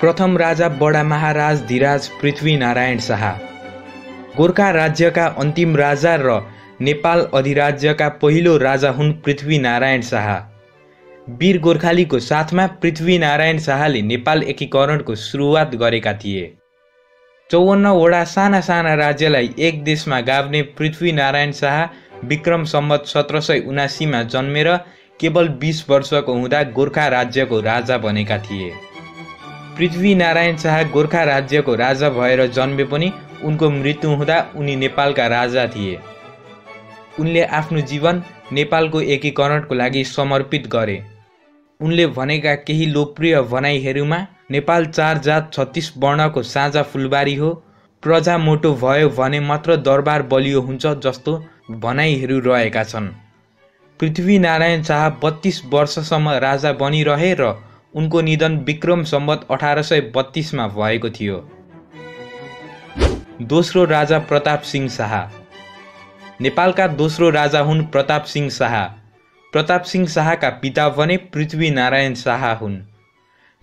प्रथम राजा बडा महाराज धीराज पृथ्वीनारायण शाह गोरखा राज्यका अन्तिम राजा र नेपाल अधिराज्यका पहिलो राजा हुन् पृथ्वीनारायण शाह। वीर गोर्खालीको साथमा पृथ्वीनारायण शाहले नेपाल एकीकरणको सुरुवात गरेका थिए। 54 वटा साना साना राज्यलाई एक देशमा गाभ्ने पृथ्वीनारायण शाह विक्रम सम्वत 1779 मा जन्मेर केवल 20 वर्षको हुँदा गोरखा राज्यको राजा बनेका थिए। पृथ्वीनारायण शाह गोरखा राज्यको राजा भएर जन्मे पनि उनको मृत्यु हुँदा उनी नेपालका राजा थिए। उनले आफ्नो जीवन नेपालको एकीकरणको लागि समर्पित गरे। उनले भनेका केही लोकप्रिय भनाइहरूमा नेपाल 4 जात 36 वर्णको साझा फुलबारी हो, प्रजा मोटो भयो भने मात्र दरबार बलियो हुन्छ जस्तो भनाइहरू रहेका छन्। पृथ्वीनारायण शाह 32 वर्षसम्म राजा बनिरहे र उनको निधन विक्रम सम्वत 1832 मा भएको थियो। दोस्रो राजा प्रताप सिंह शाह नेपालका दोस्रो राजा हुन् प्रताप सिंह शाह। प्रताप सिंह शाहका पिता भने पृथ्वीनारायण शाह हुन्।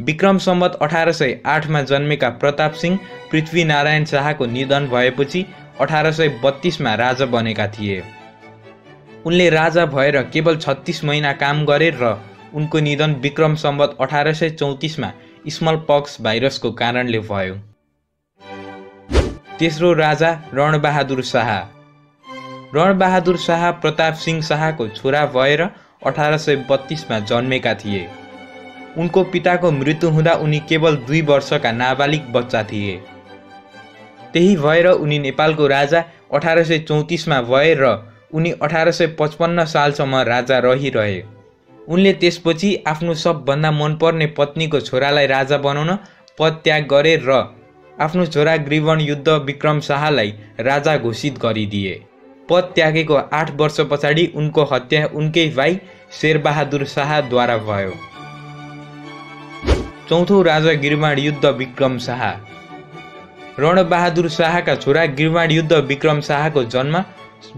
विक्रम सम्वत 1808 मा जन्मेका प्रताप सिंह पृथ्वीनारायण शाहको निधन भएपछि 1832 मा राजा बनेका थिए। उनले राजा भएर केवल 36 महिना काम गरे र उनको निधन विक्रम सम्वत 1834 मा स्मलपक्स भाइरसको कारणले भयो। तेस्रो राजा रणबहादुर शाह। रणबहादुर शाह प्रताप सिंह शाहको छोरा भएर 1832 मा जन्मेका थिए। उनको पिताको मृत्यु हुँदा उनी केवल 2 वर्षका नाबालिग बच्चा थिए। त्यही भएर उनी नेपालको राजा 1834 मा भए र उनी 1855 सालसम्म राजा रहिरहे। उनले त्यसपछि आफ्नो सबभन्दा मनपर्ने पत्नीको छोरालाई राजा बनाउन पद त्याग गरे र आफ्नो छोरा ग्रीवन युद्ध विक्रम शाहलाई राजा घोषित गरिदिए। पद त्यागेको 8 वर्ष पछाडि उनको हत्या उनकै भाइ शेरबहादुर शाहद्वारा भयो। चौथो राजा गिरिबाण युद्ध विक्रम शाह। रणबहादुर शाहका छोरा गिरिबाण युद्ध विक्रम शाहको जन्म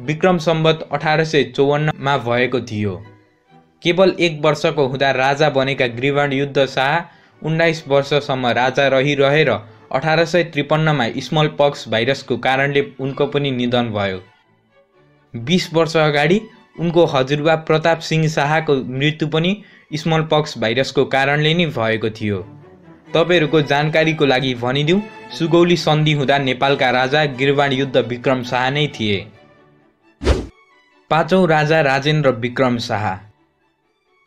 विक्रम सम्वत 1854 मा भएको थियो। केवल 1 वर्षको हुँदा राजा बनेका गिरिबाण युद्ध शाह 19 वर्षसम्म राजा रहिरहे र 1853 मा स्मलपक्स भाइरसको कारणले उनको पनि निधन भयो। 20 वर्ष अगाडि उनको हजुरबा प्रताप सिंह शाहको मृत्यु पनि स्मलपक्स भाइरसको कारणले नै भएको थियो। तपाईहरूको जानकारीको लागि भनिदिउँ, सुगौली सन्धि हुँदा नेपालका राजा गिरिबाण युद्ध विक्रम शाह नै थिए। पाँचौं राजा राजेन्द्र विक्रम शाह।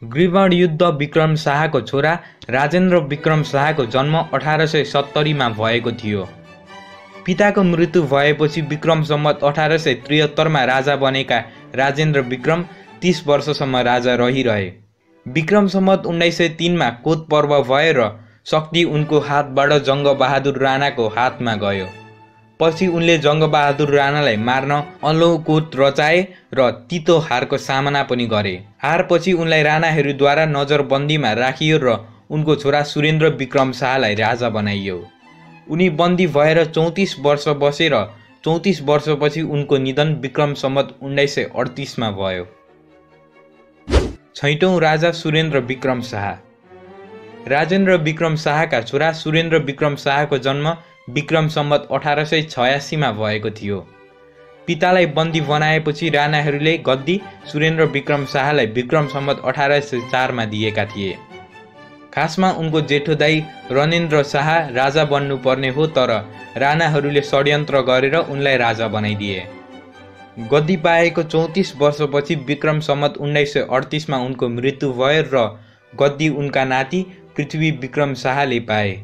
गिरिबाण युद्ध विक्रम शाहको छोरा राजेन्द्र विक्रम शाहको जन्म 1870 मा भएको थियो। पिताको मृत्यु भएपछि विक्रम सम्वत 1873 मा राजा बनेका राजेन्द्र विक्रम 30 वर्षसम्म राजा रहिरहे। विक्रम सम्वत 1903 मा कोत पर्व भयो र शक्ति उनको हातबाट जङ्गबहादुर राणाको हातमा गयो। पछि उनले जङ्गबहादुर राणालाई मार्न अलोकोत रचाए र तितो हारको सामना पनि गरे। हारपछि उनलाई राणाहरूद्वारा नजरबन्दीमा राखियो र उनको छोरा सुरेन्द्र विक्रम शाहलाई राजा बनाइयो। उनी बन्दी भएर 34 वर्ष बसे र 34 वर्षपछि उनको निधन विक्रम सम्वत 1938 मा भयो। छैटौं राजा सुरेन्द्र विक्रम शाह। राजेन्द्र विक्रम शाहका छोरा सुरेन्द्र विक्रम शाहको जन्म विक्रम सम्वत 1886 मा भएको थियो। पितालाई बन्दी बनाएपछि राणाहरूले गद्दी सुरेन्द्र विक्रम शाहलाई विक्रम सम्वत 1804 मा दिएका थिए। खासमा उनको जेठो दाइ रणेन्द्र शाह राजा बन्नुपर्ने हो, तर राणाहरूले षड्यन्त्र गरेर उनलाई राजा बनाइदिए। गद्दी पाएको 34 वर्षपछि विक्रम सम्वत 1938 मा उनको मृत्यु भयो र गद्दी उनका नाति पृथ्वी विक्रम शाहले पाए।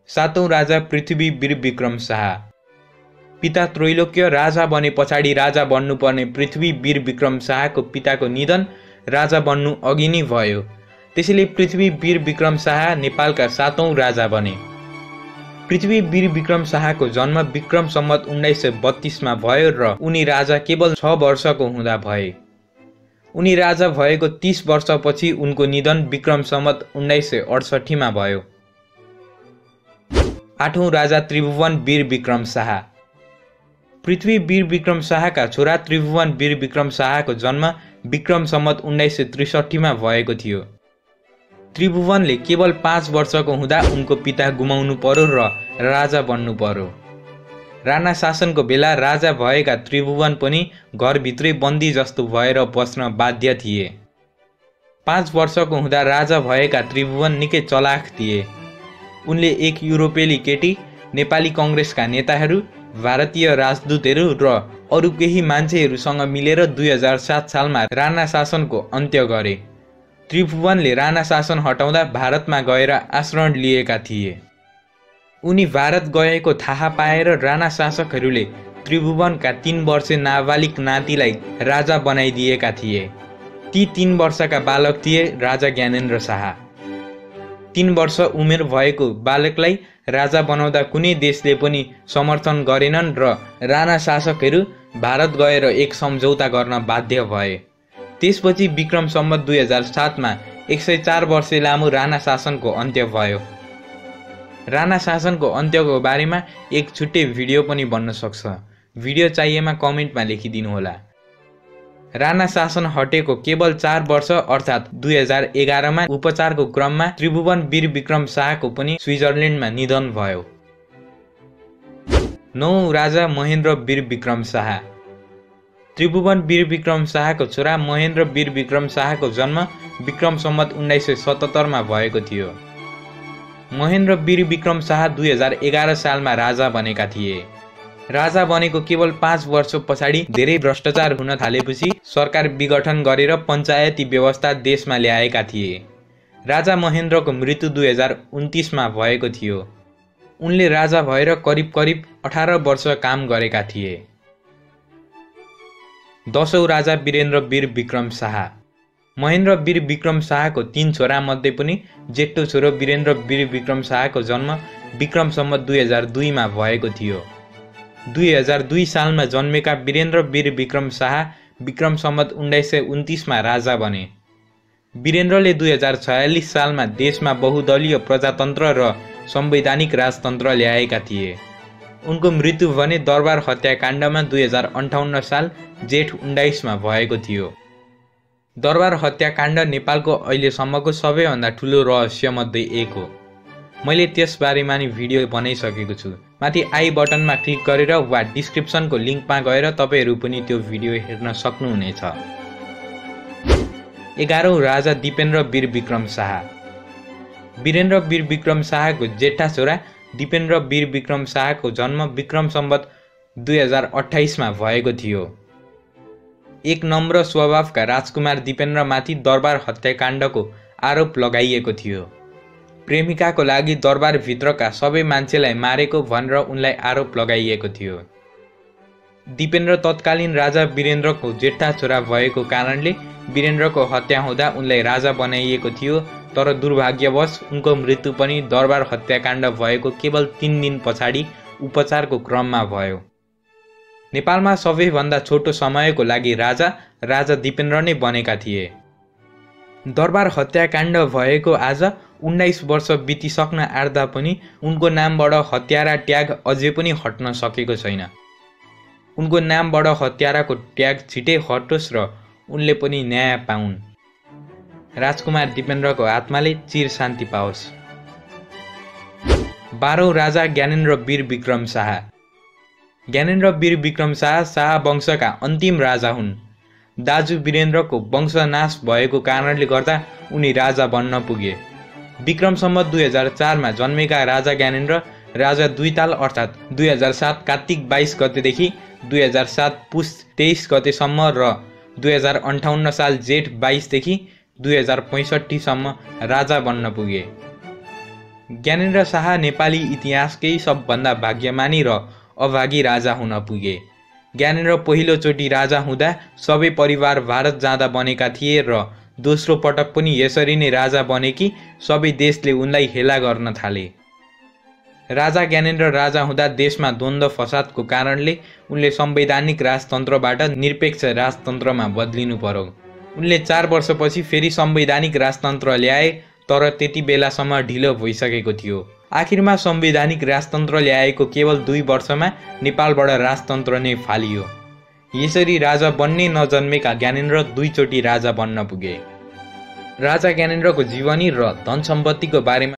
सातौं राजा पृथ्वी वीर विक्रम शाह। पिता त्रैलोक्य राजा बने पछाडि राजा बन्नुपर्ने पृथ्वी वीर विक्रम शाहको पिताको निधन राजा बन्नु अघि नै भयो। त्यसैले पृथ्वी वीर विक्रम शाह नेपालका 7औं राजा बने। पृथ्वी वीर विक्रम शाहको जन्म विक्रम सम्वत 1932 मा भयो र उनी राजा केवल 6 वर्षको हुँदा भए। उनी राजा भएको 30 वर्षपछि उनको निधन विक्रम सम्वत 1968 मा भयो। आठौं राजा त्रिभुवन वीर विक्रम शाह। पृथ्वी वीर विक्रम शाहका छोरा त्रिभुवन वीर विक्रम शाहको जन्म विक्रम सम्वत 1963 मा भएको थियो। त्रिभुवनले केवल 5 वर्षको हुँदा उनको पिता गुमाउनु पर्यो र राजा बन्नु पर्यो। राणा शासनको बेला राजा भएका त्रिभुवन पनि घरभित्रै बन्दी जस्तो भएर बस्न बाध्य थिए। 5 वर्षको हुँदा राजा भएका त्रिभुवन निकै चलाख थिए। उनले एक युरोपेली केटी, नेपाली कांग्रेसका नेताहरू, भारतीय राजदूतहरू र अरू केही मान्छेहरूसँग मिलेर 2007 सालमा राणा शासनको अन्त्य गरे। त्रिभुवनले राणा शासन हटाउँदा भारतमा गएर आश्रय लिएका थिए। उनी भारत गएको थाहा पाएर राणा शासकहरूले त्रिभुवनका 3 वर्षे नाबालिग नातिलाई राजा बनाइदिएका थिए। ती 3 वर्षका बालक थिए राजा ज्ञानेन्द्र शाह। 3 वर्ष उमेर भएको बालकलाई राजा बनाउँदा कुनै देशले पनि समर्थन गरेनन् र राणा शासकहरू भारत गएर एक सम्झौता गर्न बाध्य भए। त्यसपछि विक्रम सम्वत 2007 मा 104 वर्ष लामो राणा शासनको अन्त्य भयो। राणा शासनको अन्त्यको बारेमा एक छुट्टै भिडियो पनि बन्न सक्छ। भिडियो चाहिएमा कमेन्टमा लेखिदिनु होला। राणा शासन हटेको केवल 4 वर्ष अर्थात् 2011 मा उपचारको क्रममा त्रिभुवन वीर विक्रम शाहको पनि स्विजरल्यान्डमा निधन भयो। 9 राजा महेन्द्र वीर विक्रम शाह। त्रिभुवन वीर विक्रम शाहको छोरा महेन्द्र वीर विक्रम शाहको जन्म विक्रम सम्वत 1977 मा भएको थियो। महेन्द्र वीर विक्रम शाह 2011 सालमा राजा बनेका थिए। राजा बनेको केवल 5 वर्ष पछाडि धेरै भ्रष्टाचार हुन थालेपछि सरकार विघटन गरेर पञ्चायती व्यवस्था देशमा ल्याएका थिए। राजा महेन्द्रको मृत्यु 2029 मा भएको थियो। उनले राजा भएर करिब 18 वर्ष काम गरेका थिए। 10औं राजा वीरेन्द्र वीर विक्रम शाह। महेन्द्र वीर विक्रम शाहको 3 छोरा मध्ये पनि जेठो छोरो वीरेन्द्र वीर विक्रम शाहको जन्म विक्रम सम्वत 2002 मा भएको थियो। 2002 सालमा जन्मेका वीरेन्द्र वीर विक्रम शाह विक्रम सम्वत 1929 मा राजा बने। वीरेन्द्रले 2046 सालमा देशमा बहुदलीय प्रजातन्त्र र संवैधानिक राजतन्त्र ल्याएका थिए। उनको मृत्यु भने दरबार हत्याकाण्डमा 2058 साल जेठ 19 मा भएको थियो। दरबार हत्याकाण्ड नेपालको अहिलेसम्मको सबैभन्दा ठुलो रहस्यमध्ये एक हो। मैले त्यसबारेमा नि भिडियो बनाइसकेको छु। माथि आई बटनमा क्लिक गरेर वा डिस्क्रिप्सनको लिङ्कमा गएर तपाईहरू पनि त्यो भिडियो हेर्न सक्नुहुनेछ। 11औं राजा दिपेन्द्र वीर विक्रम शाह। वीरेन्द्र वीर विक्रम शाहको जेठा छोरा दिपेन्द्र वीर विक्रम शाहको जन्म विक्रम सम्वत 2028 मा भएको थियो। एक नम्र स्वभावका राजकुमार दिपेन्द्रमाथि दरबार हत्याकाण्डको आरोप लगाइएको थियो। प्रेमिकाको लागि दरबारभित्रका सबै मान्छेलाई मारेको भनेर उनलाई आरोप लगाइएको थियो। दिपेन्द्र तत्कालीन राजा वीरेन्द्रको जेठा छोरा भएको कारणले वीरेन्द्रको हत्या हुँदा उनलाई राजा बनाइएको थियो। तर दुर्भाग्यवश उनको मृत्यु पनि दरबार हत्याकाण्ड भएको केवल 3 दिन पछाडि उपचारको क्रममा भयो। नेपालमा सबैभन्दा छोटो समयको लागि राजा दिपेन्द्र नै बनेका थिए। दरबार हत्याकाण्ड भएको आज 19 वर्ष बितिसक्न आँट्दा पनि उनको नामबाट हत्यारा ट्याग अझै पनि हट्न सकेको छैन। उनको नामबाट हत्याराको ट्याग छिटै हटोस् र उनले पनि न्याय पाउन्। राजकुमार दिपेन्द्रको आत्माले चिर शान्ति पाओस्। 12औं राजा ज्ञानेन्द्र वीर विक्रम शाह। ज्ञानेन्द्र वीर विक्रम शाह वंशका अन्तिम राजा हुन्। दाजु वीरेन्द्रको वंशनाश भएको कारणले गर्दा उनी राजा बन्न पुगे। विक्रम सम्वत 2004 मा जन्मेका राजा ज्ञानेन्द्र राजा दुईताल अर्थात् 2007 कार्तिक 22 गतेदेखि 2007 पुस 23 गतेसम्म र 2058 साल जेठ 22 देखि 2065 सम्म राजा बन्न पुगे। ज्ञानेन्द्र शाह नेपाली इतिहासकै सबभन्दा भाग्यमानी र अभागी राजा हुन पुगे। ज्ञानेन्द्र पहिलोचोटि राजा हुँदा सबै परिवार भारत जाँदा बनेका थिए र दोस्रो पटक पनि यसरी नै राजा बने कि सबै देशले उनलाई हेला गर्न थाले। राजा ज्ञानेन्द्र राजा हुँदा देशमा द्वन्द्व फसादको कारणले उनले संवैधानिक राजतन्त्रबाट निरपेक्ष राजतन्त्रमा बदलिनु पर्यो। उनले 4 वर्षपछि फेरि संवैधानिक राजतन्त्र ल्याए, तर त्यति बेलासम्म ढिलो भइसकेको थियो। आखिरमा संवैधानिक राजतन्त्र ल्याएको केवल 2 वर्षमा नेपालबाट राजतन्त्र नै फालियो। यसरी राजा बन्ने नजन्मेका ज्ञानेन्द्र 2 चोटि राजा बन्न पुगे। राजा ज्ञानेन्द्रको जीवनी र धन सम्पत्तिको बारेमा